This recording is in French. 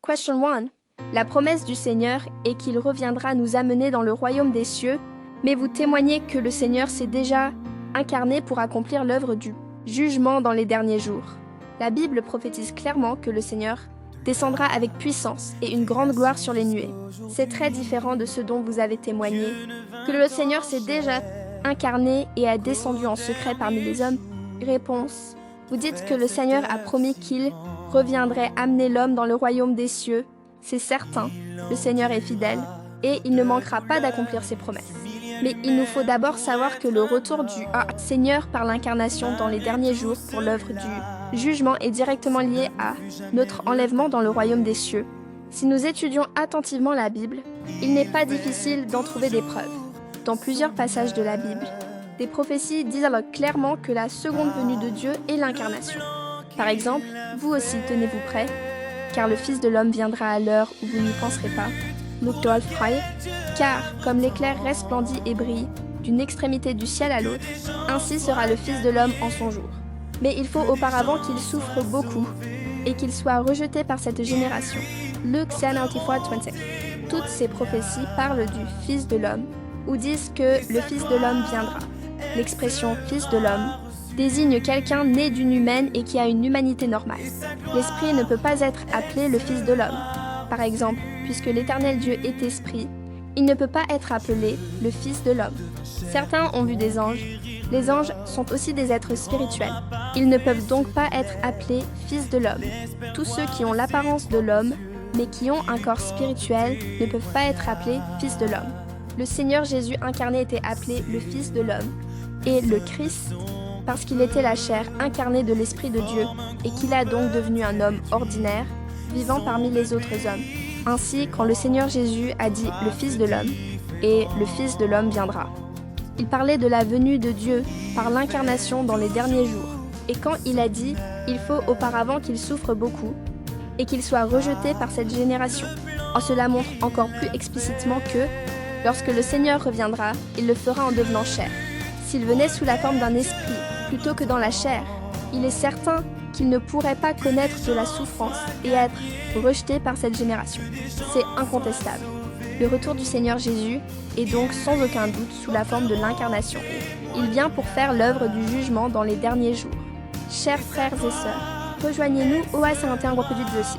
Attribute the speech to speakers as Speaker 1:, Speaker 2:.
Speaker 1: Question 1. La promesse du Seigneur est qu'il reviendra nous amener dans le royaume des cieux, mais vous témoignez que le Seigneur s'est déjà incarné pour accomplir l'œuvre du jugement dans les derniers jours. La Bible prophétise clairement que le Seigneur descendra avec puissance et une grande gloire sur les nuées. C'est très différent de ce dont vous avez témoigné, que le Seigneur s'est déjà incarné et a descendu en secret parmi les hommes. Réponse. Vous dites que le Seigneur a promis qu'il reviendrait amener l'homme dans le royaume des cieux. C'est certain, le Seigneur est fidèle et il ne manquera pas d'accomplir ses promesses. Mais il nous faut d'abord savoir que le retour du Seigneur par l'incarnation dans les derniers jours pour l'œuvre du jugement est directement lié à notre enlèvement dans le royaume des cieux. Si nous étudions attentivement la Bible, il n'est pas difficile d'en trouver des preuves. Dans plusieurs passages de la Bible, des prophéties disent alors clairement que la seconde venue de Dieu est l'incarnation. Par exemple, vous aussi tenez-vous prêts, car le Fils de l'homme viendra à l'heure où vous n'y penserez pas. Luc 12:3. Car, comme l'éclair resplendit et brille d'une extrémité du ciel à l'autre, ainsi sera le Fils de l'homme en son jour. Mais il faut auparavant qu'il souffre beaucoup et qu'il soit rejeté par cette génération. Luc 10:24. Toutes ces prophéties parlent du Fils de l'homme ou disent que le Fils de l'homme viendra. L'expression « Fils de l'homme » désigne quelqu'un né d'une humaine et qui a une humanité normale. L'Esprit ne peut pas être appelé le Fils de l'homme. Par exemple, puisque l'Éternel Dieu est Esprit, il ne peut pas être appelé le Fils de l'homme. Certains ont vu des anges. Les anges sont aussi des êtres spirituels. Ils ne peuvent donc pas être appelés Fils de l'homme. Tous ceux qui ont l'apparence de l'homme, mais qui ont un corps spirituel, ne peuvent pas être appelés Fils de l'homme. Le Seigneur Jésus incarné était appelé le Fils de l'homme, et le Christ, parce qu'il était la chair incarnée de l'Esprit de Dieu, et qu'il a donc devenu un homme ordinaire, vivant parmi les autres hommes. Ainsi, quand le Seigneur Jésus a dit « le Fils de l'homme » et « le Fils de l'homme viendra », il parlait de la venue de Dieu par l'incarnation dans les derniers jours. Et quand il a dit « il faut auparavant qu'il souffre beaucoup » et qu'il soit rejeté par cette génération, cela montre encore plus explicitement que, lorsque le Seigneur reviendra, il le fera en devenant chair. S'il venait sous la forme d'un esprit plutôt que dans la chair, il est certain qu'il ne pourrait pas connaître de la souffrance et être rejeté par cette génération. C'est incontestable. Le retour du Seigneur Jésus est donc sans aucun doute sous la forme de l'incarnation. Il vient pour faire l'œuvre du jugement dans les derniers jours. Chers frères et sœurs, rejoignez-nous au A51 groupe 826.